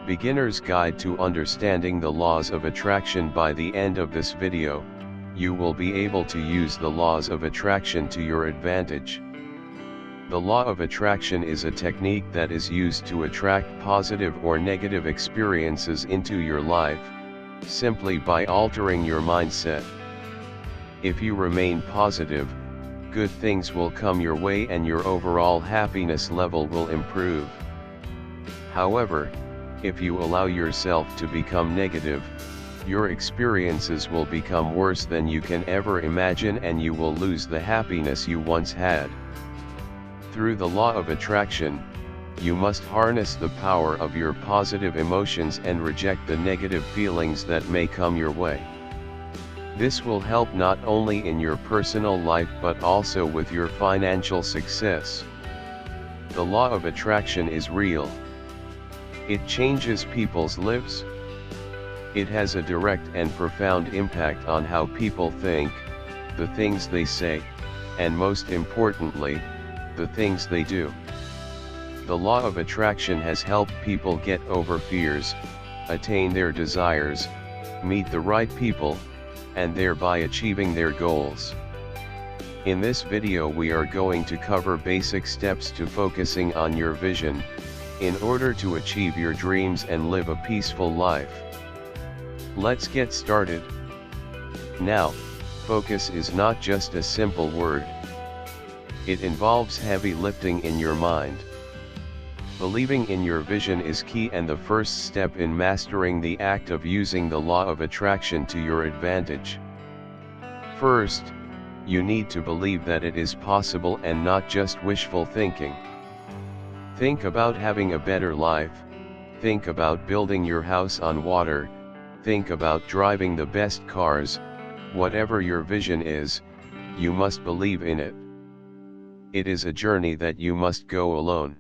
Beginner's Guide to Understanding the Laws of Attraction. By the end of this video, you will be able to use the laws of attraction to your advantage. The law of attraction is a technique that is used to attract positive or negative experiences into your life, simply by altering your mindset. If you remain positive, good things will come your way and your overall happiness level will improve. However, if you allow yourself to become negative, your experiences will become worse than you can ever imagine and you will lose the happiness you once had. Through the law of attraction, you must harness the power of your positive emotions and reject the negative feelings that may come your way. This will help not only in your personal life but also with your financial success. The law of attraction is real. It changes people's lives. It has a direct and profound impact on how people think, the things they say, and most importantly, the things they do. The law of attraction has helped people get over fears, attain their desires, meet the right people, and thereby achieving their goals. In this video we are going to cover basic steps to focusing on your vision, in order to achieve your dreams and live a peaceful life. Let's get started. Now, focus is not just a simple word. It involves heavy lifting in your mind. Believing in your vision is key and the first step in mastering the act of using the law of attraction to your advantage. First, you need to believe that it is possible and not just wishful thinking. Think about having a better life, think about building your house on water, think about driving the best cars. Whatever your vision is, you must believe in it. It is a journey that you must go alone.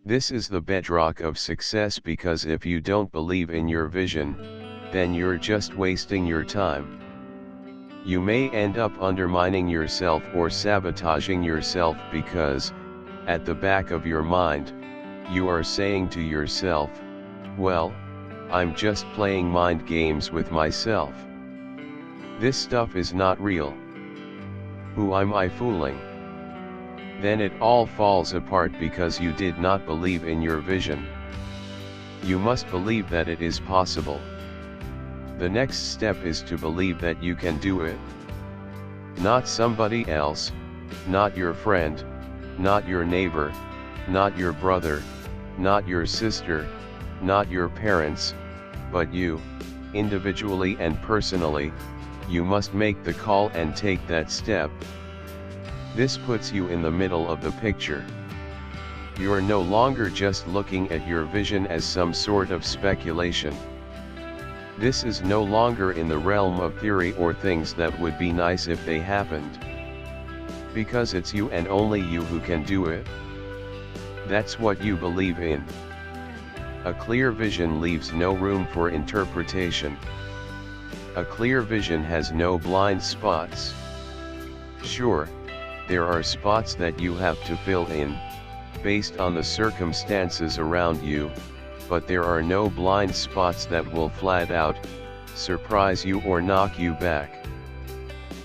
This is the bedrock of success because if you don't believe in your vision, then you're just wasting your time. You may end up undermining yourself or sabotaging yourself because, at the back of your mind, you are saying to yourself, well, I'm just playing mind games with myself. This stuff is not real. Who am I fooling? Then it all falls apart because you did not believe in your vision. You must believe that it is possible. The next step is to believe that you can do it. Not somebody else, not your friend, not your neighbor, not your brother, not your sister, not your parents, but you, individually and personally, you must make the call and take that step. This puts you in the middle of the picture. You're no longer just looking at your vision as some sort of speculation. This is no longer in the realm of theory or things that would be nice if they happened. Because it's you and only you who can do it. That's what you believe in. A clear vision leaves no room for interpretation. A clear vision has no blind spots. Sure, there are spots that you have to fill in, based on the circumstances around you, but there are no blind spots that will flat out surprise you or knock you back.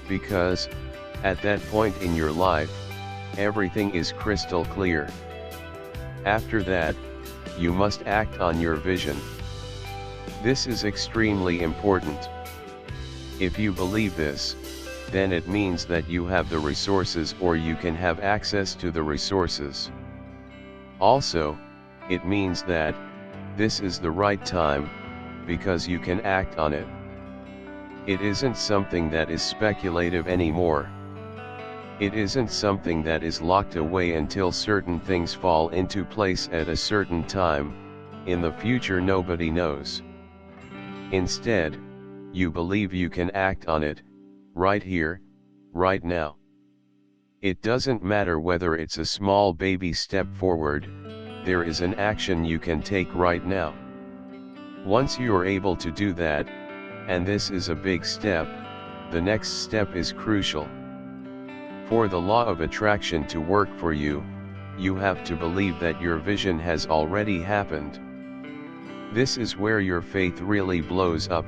Because, at that point in your life, everything is crystal clear. After that, you must act on your vision. This is extremely important. If you believe this, then it means that you have the resources or you can have access to the resources. Also, it means that this is the right time, because you can act on it. It isn't something that is speculative anymore. It isn't something that is locked away until certain things fall into place at a certain time, in the future nobody knows. Instead, you believe you can act on it, right here, right now. It doesn't matter whether it's a small baby step forward, there is an action you can take right now. Once you're able to do that, and this is a big step, the next step is crucial. For the law of attraction to work for you, you have to believe that your vision has already happened. This is where your faith really blows up,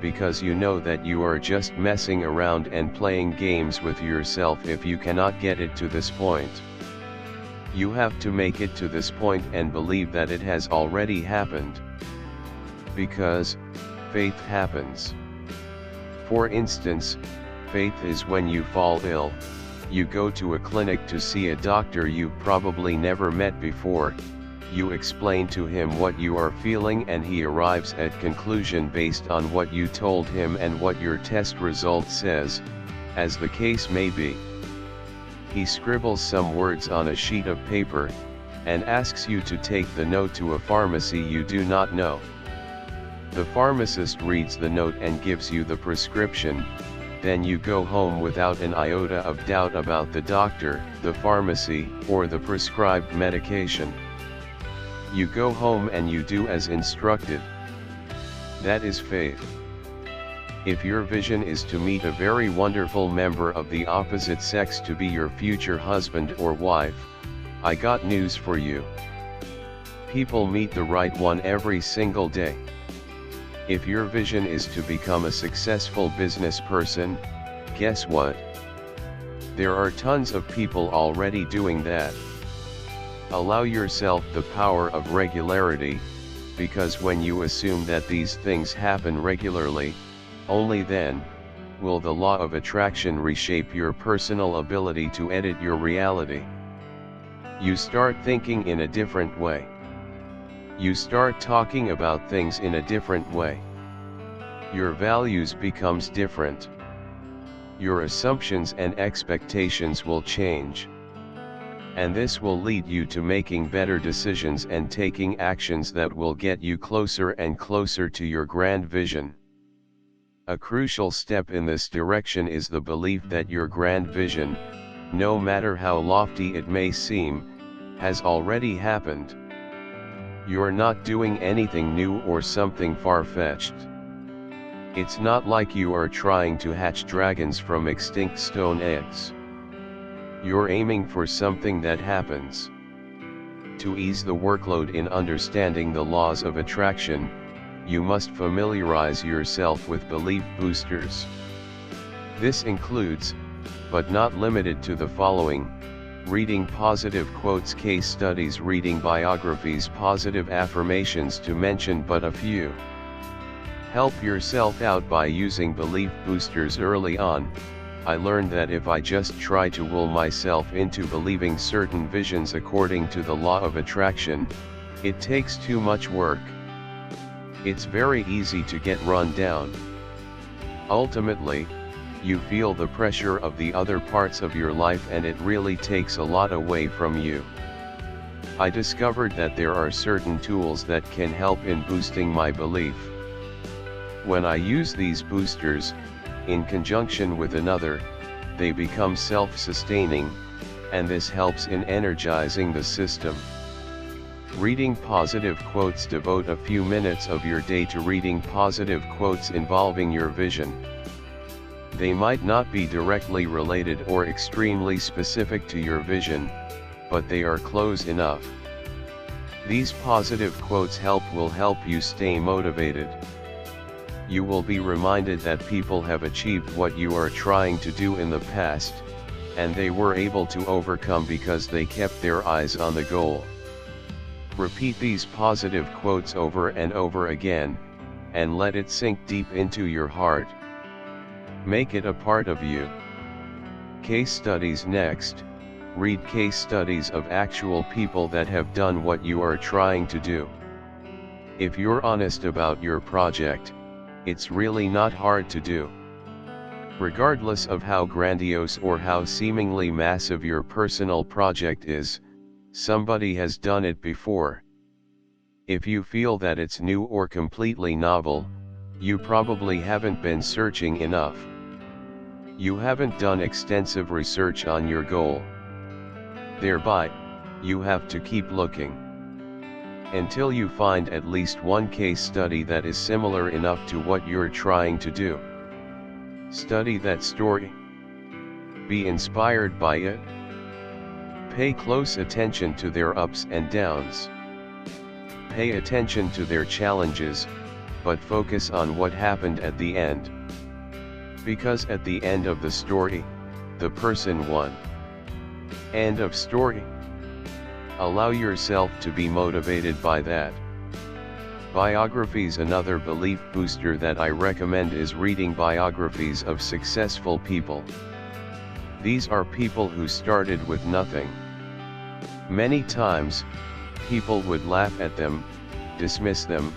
because you know that you are just messing around and playing games with yourself if you cannot get it to this point. You have to make it to this point and believe that it has already happened. Because faith happens. For instance, faith is when you fall ill, you go to a clinic to see a doctor you've probably never met before, you explain to him what you are feeling and he arrives at conclusion based on what you told him and what your test result says, as the case may be. He scribbles some words on a sheet of paper, and asks you to take the note to a pharmacy you do not know. The pharmacist reads the note and gives you the prescription, then you go home without an iota of doubt about the doctor, the pharmacy, or the prescribed medication. You go home and you do as instructed. That is faith. If your vision is to meet a very wonderful member of the opposite sex to be your future husband or wife, I got news for you. People meet the right one every single day. If your vision is to become a successful business person, guess what? There are tons of people already doing that. Allow yourself the power of regularity, because when you assume that these things happen regularly, only then will the law of attraction reshape your personal ability to edit your reality. You start thinking in a different way. You start talking about things in a different way. Your values becomes different. Your assumptions and expectations will change. And this will lead you to making better decisions and taking actions that will get you closer and closer to your grand vision. A crucial step in this direction is the belief that your grand vision, no matter how lofty it may seem, has already happened. You're not doing anything new or something far-fetched. It's not like you are trying to hatch dragons from extinct stone eggs. You're aiming for something that happens. To ease the workload in understanding the laws of attraction, you must familiarize yourself with belief boosters. This includes, but not limited to the following: reading positive quotes, case studies, reading biographies, positive affirmations, to mention but a few. Help yourself out by using belief boosters early on. I learned that if I just try to will myself into believing certain visions according to the law of attraction, it takes too much work. It's very easy to get run down. Ultimately, you feel the pressure of the other parts of your life and it really takes a lot away from you. I discovered that there are certain tools that can help in boosting my belief. When I use these boosters, in conjunction with another, they become self-sustaining, and this helps in energizing the system. Reading positive quotes. Devote a few minutes of your day to reading positive quotes involving your vision. They might not be directly related or extremely specific to your vision, but they are close enough. These positive quotes will help you stay motivated. You will be reminded that people have achieved what you are trying to do in the past, and they were able to overcome because they kept their eyes on the goal. Repeat these positive quotes over and over again, and let it sink deep into your heart. Make it a part of you. Case studies. Next, read case studies of actual people that have done what you are trying to do. If you're honest about your project, it's really not hard to do. Regardless of how grandiose or how seemingly massive your personal project is, somebody has done it before. If you feel that it's new or completely novel, you probably haven't been searching enough. You haven't done extensive research on your goal. Thereby, you have to keep looking until you find at least one case study that is similar enough to what you're trying to do. Study that story. Be inspired by it. Pay close attention to their ups and downs. Pay attention to their challenges, but focus on what happened at the end. Because at the end of the story, the person won. End of story. Allow yourself to be motivated by that. Biographies. Another belief booster that I recommend is reading biographies of successful people. These are people who started with nothing. Many times, people would laugh at them, dismiss them,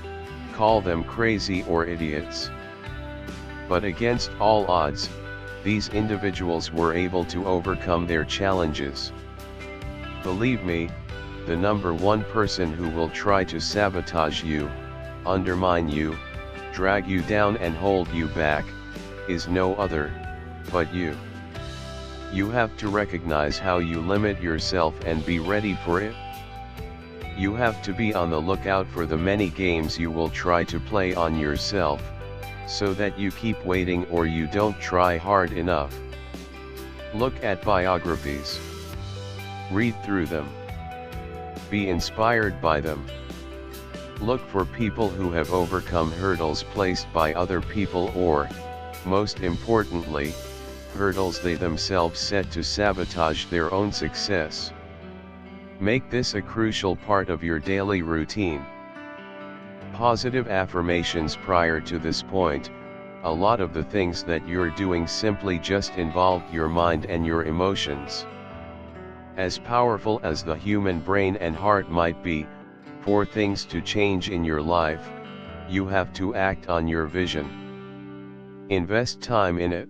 call them crazy or idiots. But against all odds, these individuals were able to overcome their challenges. Believe me, the number one person who will try to sabotage you, undermine you, drag you down and hold you back, is no other but you. You have to recognize how you limit yourself and be ready for it. You have to be on the lookout for the many games you will try to play on yourself, so that you keep waiting or you don't try hard enough. Look at biographies. Read through them. Be inspired by them. Look for people who have overcome hurdles placed by other people or, most importantly, hurdles they themselves set to sabotage their own success. Make this a crucial part of your daily routine. Positive affirmations. Prior to this point, a lot of the things that you're doing simply just involve your mind and your emotions. As powerful as the human brain and heart might be, for things to change in your life, you have to act on your vision. Invest time in it.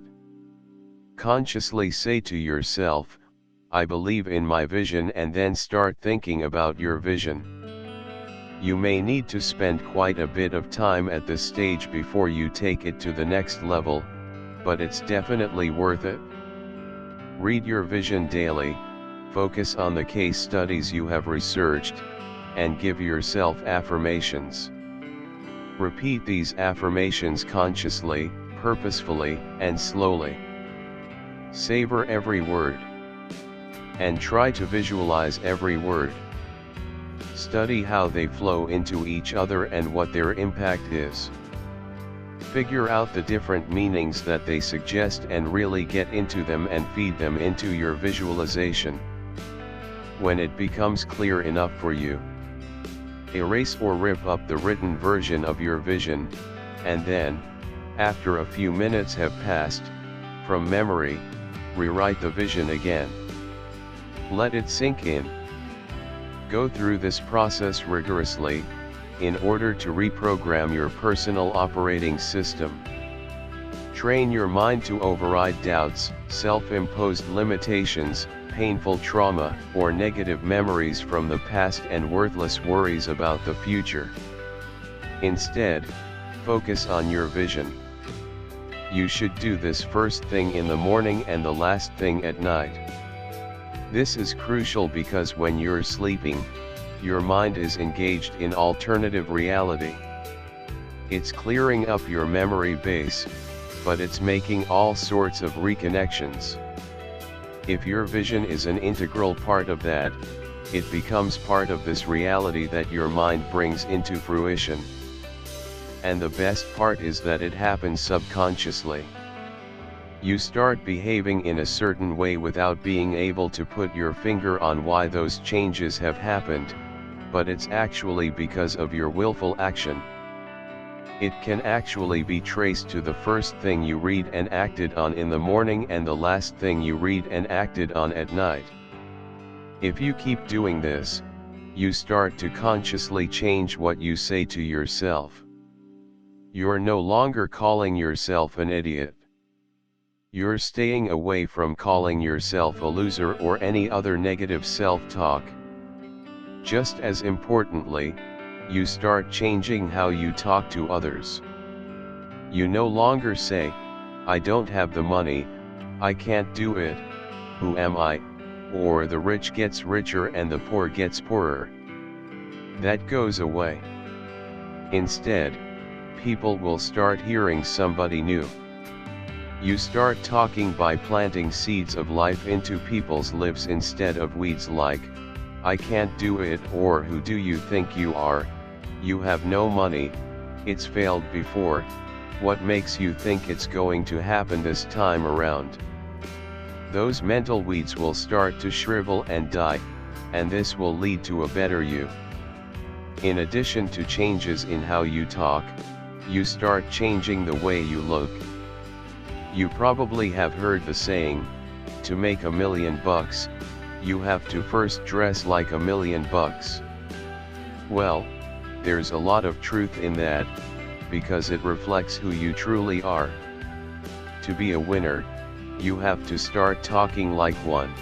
Consciously say to yourself, I believe in my vision, and then start thinking about your vision. You may need to spend quite a bit of time at this stage before you take it to the next level, but it's definitely worth it. Read your vision daily, focus on the case studies you have researched, and give yourself affirmations. Repeat these affirmations consciously, purposefully, and slowly. Savor every word. And try to visualize every word. Study how they flow into each other and what their impact is. Figure out the different meanings that they suggest and really get into them and feed them into your visualization. When it becomes clear enough for you, erase or rip up the written version of your vision, and then, after a few minutes have passed, from memory, rewrite the vision again. Let it sink in. Go through this process rigorously, in order to reprogram your personal operating system. Train your mind to override doubts, self-imposed limitations, painful trauma, or negative memories from the past and worthless worries about the future. Instead, focus on your vision. You should do this first thing in the morning and the last thing at night. This is crucial because when you're sleeping, your mind is engaged in alternative reality. It's clearing up your memory base, but it's making all sorts of reconnections. If your vision is an integral part of that, it becomes part of this reality that your mind brings into fruition. And the best part is that it happens subconsciously. You start behaving in a certain way without being able to put your finger on why those changes have happened, but it's actually because of your willful action. It can actually be traced to the first thing you read and acted on in the morning and the last thing you read and acted on at night. If you keep doing this, you start to consciously change what you say to yourself. You're no longer calling yourself an idiot. You're staying away from calling yourself a loser or any other negative self-talk. Just as importantly, you start changing how you talk to others. You no longer say, I don't have the money, I can't do it, who am I, or the rich gets richer and the poor gets poorer. That goes away. Instead, people will start hearing somebody new. You start talking by planting seeds of life into people's lives instead of weeds like, I can't do it, or who do you think you are, you have no money, it's failed before, what makes you think it's going to happen this time around? Those mental weeds will start to shrivel and die, and this will lead to a better you. In addition to changes in how you talk, you start changing the way you look. You probably have heard the saying, to make $1 million, you have to first dress like $1 million. Well, there's a lot of truth in that, because it reflects who you truly are. To be a winner, you have to start talking like one.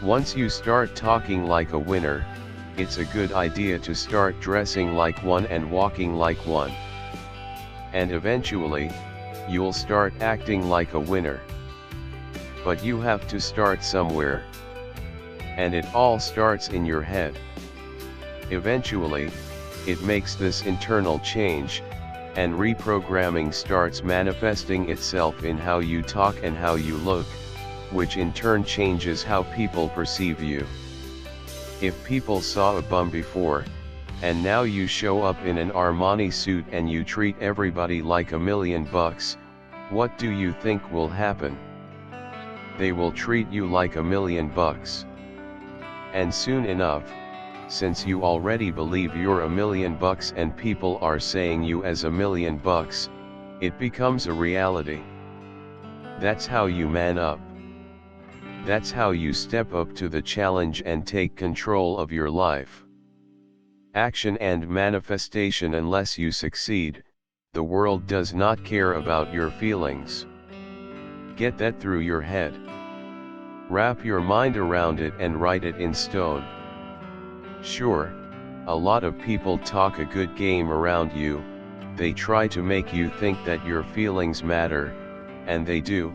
Once you start talking like a winner, it's a good idea to start dressing like one and walking like one. And eventually, you'll start acting like a winner. But you have to start somewhere. And it all starts in your head. Eventually, it makes this internal change, and reprogramming starts manifesting itself in how you talk and how you look, which in turn changes how people perceive you. If people saw a bum before, and now you show up in an Armani suit and you treat everybody like $1 million, what do you think will happen? They will treat you like $1 million. And soon enough, since you already believe you're $1 million and people are saying you as $1 million, it becomes a reality. That's how you man up. That's how you step up to the challenge and take control of your life. Action and manifestation. Unless you succeed, the world does not care about your feelings. Get that through your head. Wrap your mind around it and write it in stone. Sure, a lot of people talk a good game around you, they try to make you think that your feelings matter, and they do,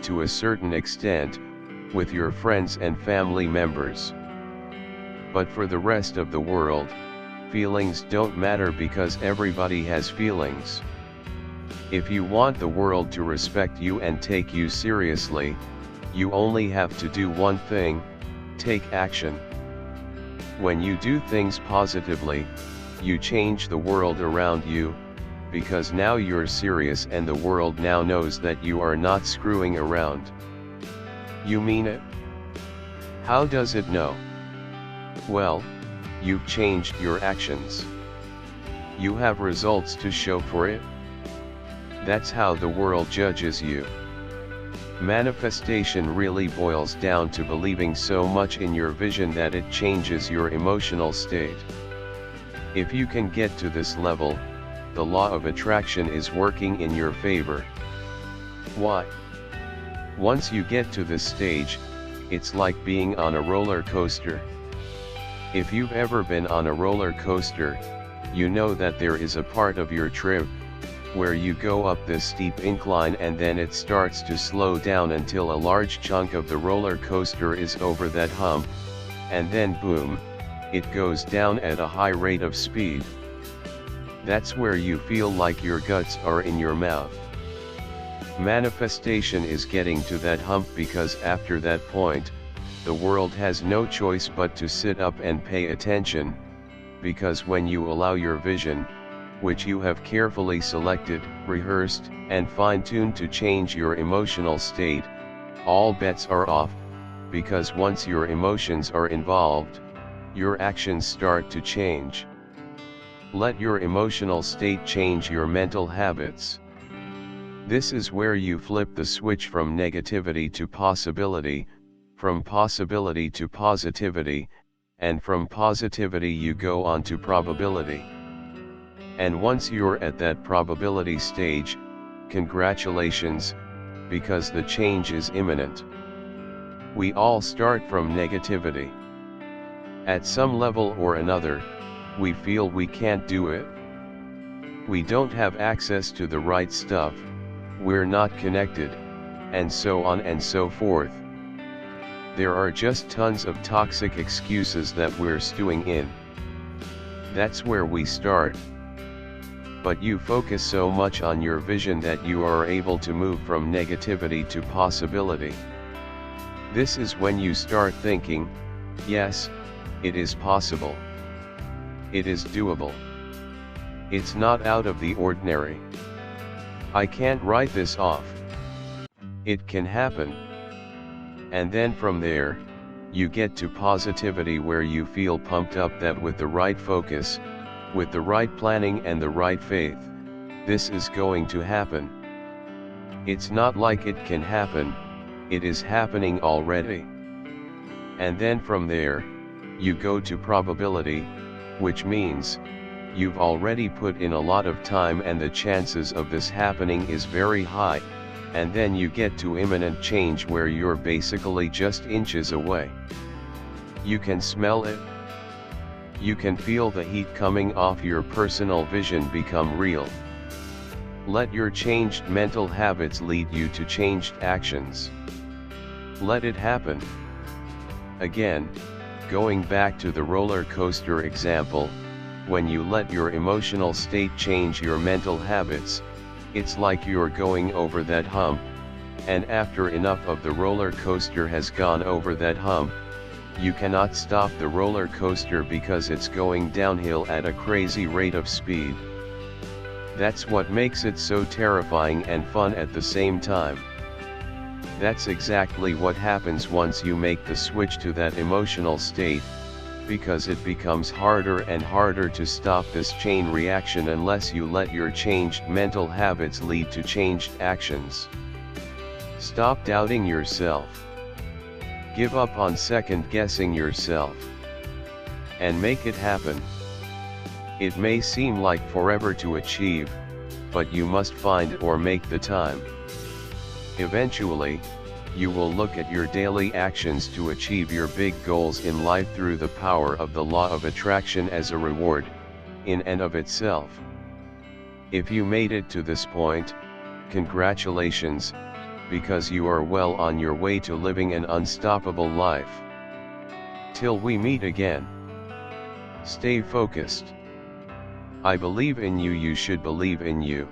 to a certain extent, with your friends and family members. But for the rest of the world, feelings don't matter because everybody has feelings. If you want the world to respect you and take you seriously, you only have to do one thing: take action. When you do things positively, you change the world around you, because now you're serious and the world now knows that you are not screwing around. You mean it? How does it know? Well, you've changed your actions. You have results to show for it. That's how the world judges you. Manifestation really boils down to believing so much in your vision that it changes your emotional state. If you can get to this level, the law of attraction is working in your favor. Why? Once you get to this stage, it's like being on a roller coaster. If you've ever been on a roller coaster, you know that there is a part of your trip where you go up this steep incline and then it starts to slow down until a large chunk of the roller coaster is over that hump, and then boom, it goes down at a high rate of speed. That's where you feel like your guts are in your mouth. Manifestation is getting to that hump, because after that point, the world has no choice but to sit up and pay attention, because when you allow your vision, which you have carefully selected, rehearsed, and fine-tuned to change your emotional state, all bets are off, because once your emotions are involved, your actions start to change. Let your emotional state change your mental habits. This is where you flip the switch from negativity to possibility, from possibility to positivity, and from positivity you go on to probability. And once you're at that probability stage, congratulations, because the change is imminent. We all start from negativity. At some level or another, we feel we can't do it. We don't have access to the right stuff, we're not connected, and so on and so forth. There are just tons of toxic excuses that we're stewing in. That's where we start. But you focus so much on your vision that you are able to move from negativity to possibility. This is when you start thinking, yes, it is possible. It is doable. It's not out of the ordinary. I can't write this off. It can happen. And then from there, you get to positivity where you feel pumped up that with the right focus, with the right planning and the right faith, this is going to happen. It's not like it can happen, it is happening already. And then from there, you go to probability, which means, you've already put in a lot of time and the chances of this happening is very high, and then you get to imminent change where you're basically just inches away. You can smell it. You can feel the heat coming off your personal vision become real. Let your changed mental habits lead you to changed actions. Let it happen. Again, going back to the roller coaster example, when you let your emotional state change your mental habits, it's like you're going over that hump, and after enough of the roller coaster has gone over that hump, you cannot stop the roller coaster because it's going downhill at a crazy rate of speed. That's what makes it so terrifying and fun at the same time. That's exactly what happens once you make the switch to that emotional state, because it becomes harder and harder to stop this chain reaction unless you let your changed mental habits lead to changed actions. Stop doubting yourself. Give up on second guessing yourself. And make it happen. It may seem like forever to achieve, but you must find or make the time. Eventually, you will look at your daily actions to achieve your big goals in life through the power of the law of attraction as a reward, in and of itself. If you made it to this point, congratulations, because you are well on your way to living an unstoppable life. Till we meet again. Stay focused. I believe in you, you should believe in you.